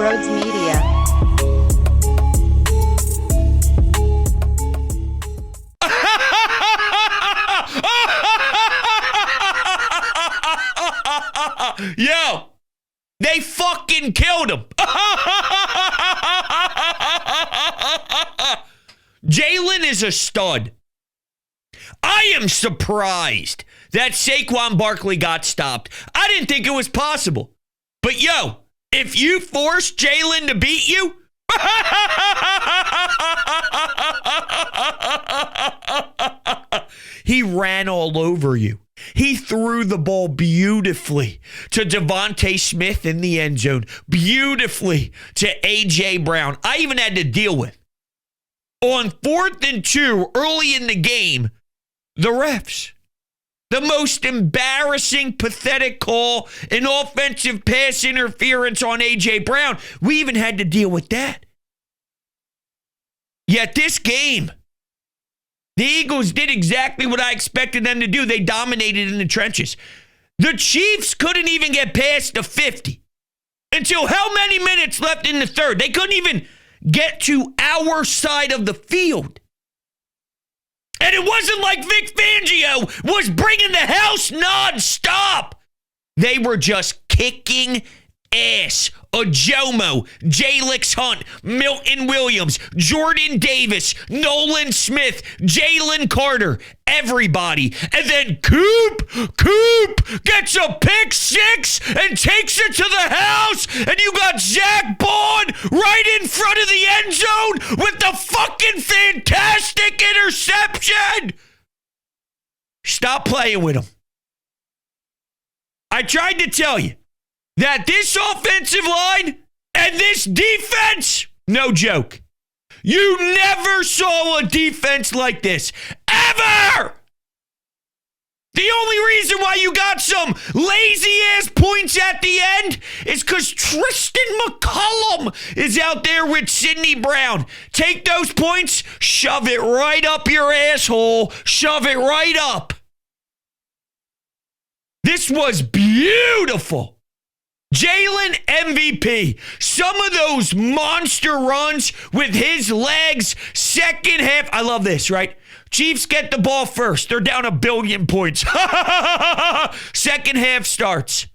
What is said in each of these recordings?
Brodes Media. Yo, they fucking killed him. Jalen is a stud. I am surprised that Saquon Barkley got stopped. I didn't think it was possible. But yo, if you force Jalen to beat you, he ran all over you. He threw the ball beautifully to Devontae Smith in the end zone, beautifully to A.J. Brown. I even had to deal with, on 4th and 2 early in the game, the refs. The most embarrassing, pathetic call, an offensive pass interference on A.J. Brown. We even had to deal with that. Yet this game, the Eagles did exactly what I expected them to do. They dominated in the trenches. The Chiefs couldn't even get past the 50 until how many minutes left in the third? They couldn't even get to our side of the field. And it wasn't like Vic Fangio was bringing the house nonstop. They were just kicking ass. Ojomo, Jalix Hunt, Milton Williams, Jordan Davis, Nolan Smith, Jalen Carter, everybody. And then Coop gets a pick six and takes it to the house. And you got Zach Bond right in front of the end zone with the fucking fantastic interception. Stop playing with him. I tried to tell you that this offensive line and this defense, no joke. You never saw a defense like this, ever. The only reason why you got some lazy-ass points at the end is because Tristan McCullum is out there with Sidney Brown. Take those points, shove it right up your asshole, shove it right up. This was beautiful. Jalen MVP. Some of those monster runs with his legs. Second half. I love this, right? Chiefs get the ball first. They're down 1 billion points. Second half starts.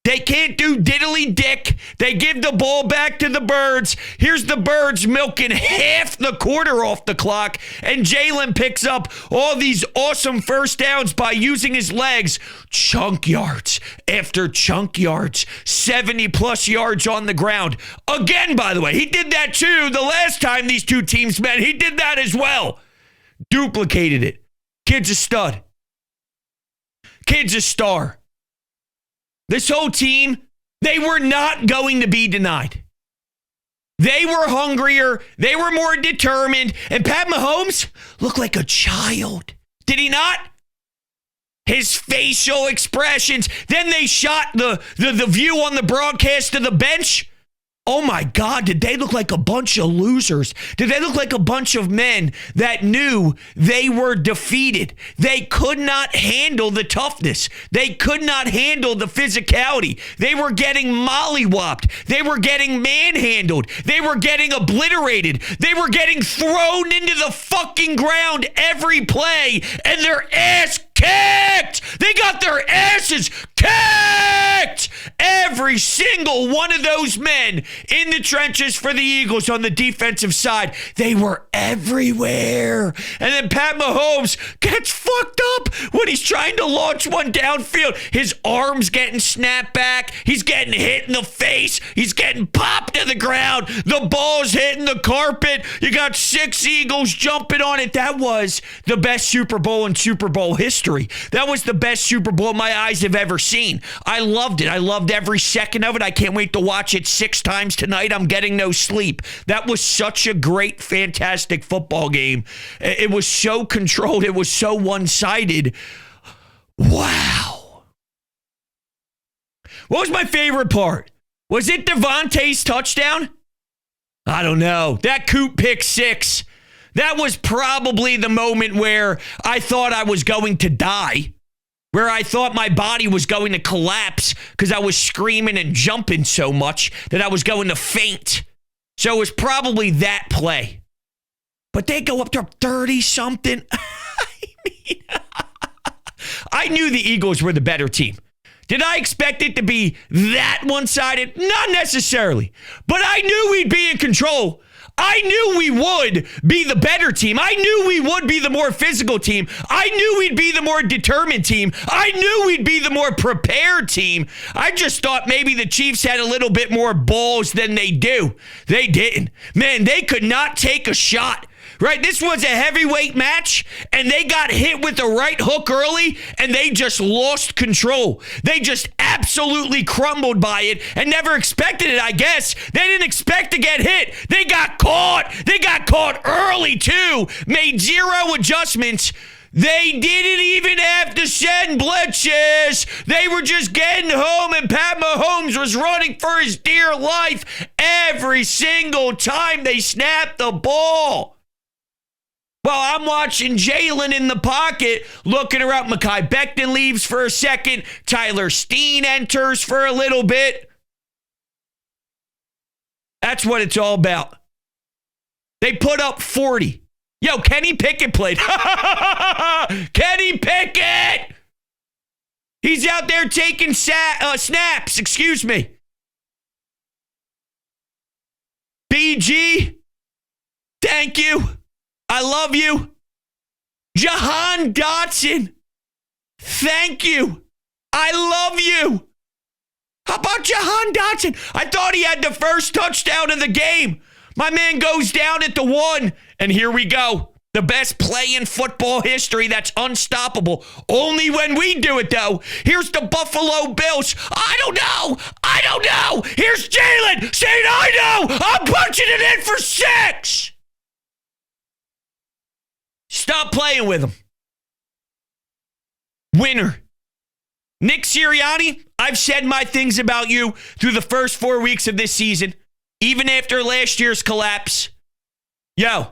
They can't do diddly dick. They give the ball back to the Birds. Here's the Birds milking half the quarter off the clock. And Jalen picks up all these awesome first downs by using his legs. Chunk yards after chunk yards. 70-plus yards on the ground. Again, by the way, he did that too. The last time these two teams met, he did that as well. Duplicated it. Kid's a stud. Kid's a star. This whole team, they were not going to be denied. They were hungrier. They were more determined. And Pat Mahomes looked like a child. Did he not? His facial expressions. Then they shot the view on the broadcast of the bench. Oh my God, did they look like a bunch of losers? Did they look like a bunch of men that knew they were defeated? They could not handle the toughness. They could not handle the physicality. They were getting mollywopped. They were getting manhandled. They were getting obliterated. They were getting thrown into the fucking ground every play, and their ass kicked. They got their asses kicked. Every single one of those men in the trenches for the Eagles on the defensive side, they were everywhere. And then Pat Mahomes gets fucked up when he's trying to launch one downfield. His arm's getting snapped back. He's getting hit in the face. He's getting popped to the ground. The ball's hitting the carpet. You got 6 Eagles jumping on it. That was the best Super Bowl in Super Bowl history. That was the best Super Bowl my eyes have ever seen. I loved it. I loved every second of it. I can't wait to watch it 6 times tonight. I'm getting no sleep. That was such a great, fantastic football game. It was so controlled. It was so one-sided. Wow. What was my favorite part? Was it Devontae's touchdown? I don't know. That Coop pick 6. That was probably the moment where I thought I was going to die. where I thought my body was going to collapse because I was screaming and jumping so much that I was going to faint. So it was probably that play. But they go up to 30-something. I knew the Eagles were the better team. Did I expect it to be that one-sided? Not necessarily. But I knew we'd be in control. I knew we would be the better team. I knew we would be the more physical team. I knew we'd be the more determined team. I knew we'd be the more prepared team. I just thought maybe the Chiefs had a little bit more balls than they do. They didn't. Man, they could not take a shot. Right? This was a heavyweight match, and they got hit with the right hook early, and they just lost control. They just absolutely crumbled by it and never expected it, I guess. They didn't expect to get hit. They got caught. They got caught early, too. Made zero adjustments. They didn't even have to send blitzes. They were just getting home, and Pat Mahomes was running for his dear life every single time they snapped the ball. Well, I'm watching Jalen in the pocket, looking around. Mekhi Becton leaves for a second. Tyler Steen enters for a little bit. That's what it's all about. They put up 40. Yo, Kenny Pickett played. Kenny Pickett! He's out there taking snaps, excuse me. BG, thank you. I love you. Jahan Dotson, thank you. I love you. How about Jahan Dotson? I thought he had the first touchdown of the game. My man goes down at the 1, and here we go. The best play in football history that's unstoppable. Only when we do it, though. Here's the Buffalo Bills. I don't know. Here's Jalen saying, I know. I'm punching it in for 6. Stop playing with him. Winner. Nick Sirianni, I've said my things about you through the first 4 weeks of this season, even after last year's collapse. Yo,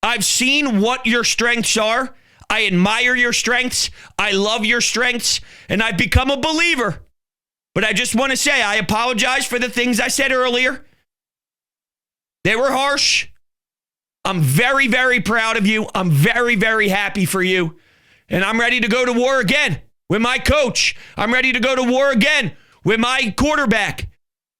I've seen what your strengths are. I admire your strengths. I love your strengths. And I've become a believer. But I just want to say I apologize for the things I said earlier. They were harsh. I'm very, very proud of you. I'm very, very happy for you. And I'm ready to go to war again with my coach. I'm ready to go to war again with my quarterback.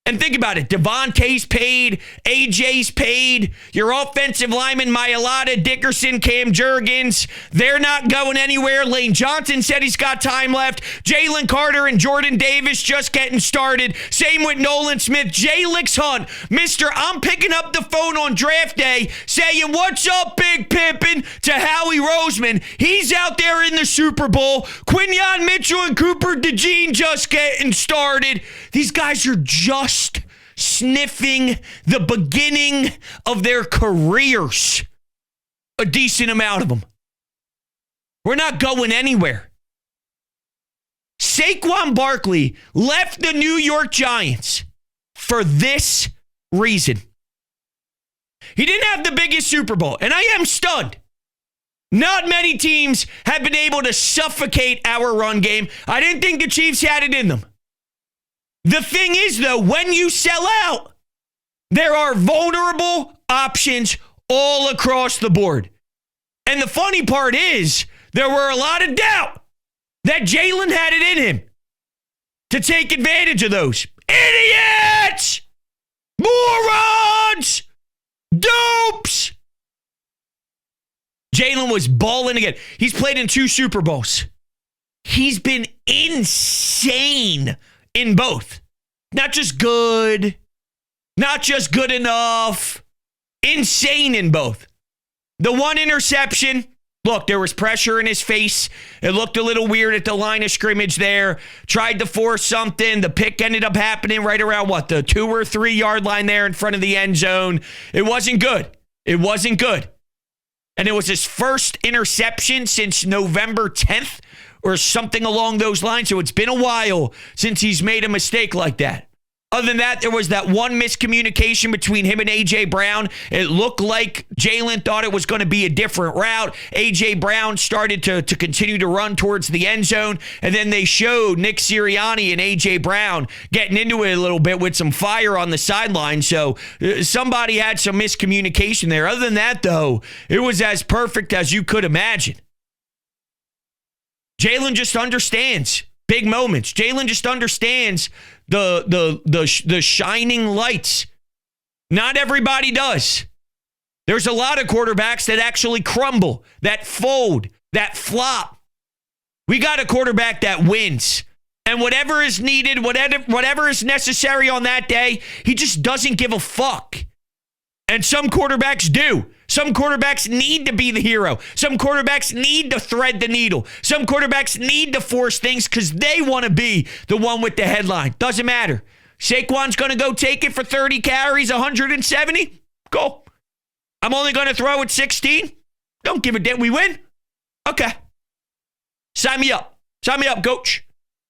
And think about it. Devontae's paid. AJ's paid. Your offensive lineman, Mailata, Dickerson, Cam Jurgens, they're not going anywhere. Lane Johnson said he's got time left. Jalen Carter and Jordan Davis just getting started. Same with Nolan Smith. Jalix Hunt, Mr. I'm picking up the phone on draft day saying, what's up, Big Pimpin', to Howie Roseman. He's out there in the Super Bowl. Quinyon Mitchell and Cooper DeJean just getting started. These guys are just sniffing the beginning of their careers. A decent amount of them. We're not going anywhere. Saquon Barkley left the New York Giants for this reason. He didn't have the biggest Super Bowl, and I am stunned. Not many teams have been able to suffocate our run game. I didn't think the Chiefs had it in them. The thing is, though, when you sell out, there are vulnerable options all across the board. And the funny part is, there were a lot of doubt that Jalen had it in him to take advantage of those. Idiots! Morons! Dopes! Jalen was balling again. He's played in 2 Super Bowls. He's been insane in both. Not just good, not just good enough, insane in both. The 1 interception, look, there was pressure in his face. It looked a little weird at the line of scrimmage there. Tried to force something. The pick ended up happening right around, the 2 or 3 yard line there in front of the end zone. It wasn't good. It wasn't good. And it was his first interception since November 10th. Or something along those lines. So it's been a while since he's made a mistake like that. Other than that, there was that one miscommunication between him and A.J. Brown. It looked like Jalen thought it was going to be a different route. A.J. Brown started to continue to run towards the end zone, and then they showed Nick Sirianni and A.J. Brown getting into it a little bit with some fire on the sideline. So somebody had some miscommunication there. Other than that, though, it was as perfect as you could imagine. Jalen just understands big moments. Jalen just understands the shining lights. Not everybody does. There's a lot of quarterbacks that actually crumble, that fold, that flop. We got a quarterback that wins. And whatever is needed, whatever is necessary on that day, he just doesn't give a fuck. And some quarterbacks do. Some quarterbacks need to be the hero. Some quarterbacks need to thread the needle. Some quarterbacks need to force things because they want to be the one with the headline. Doesn't matter. Saquon's going to go take it for 30 carries, 170. Go. I'm only going to throw it 16. Don't give a damn. We win? Okay. Sign me up. Sign me up, coach.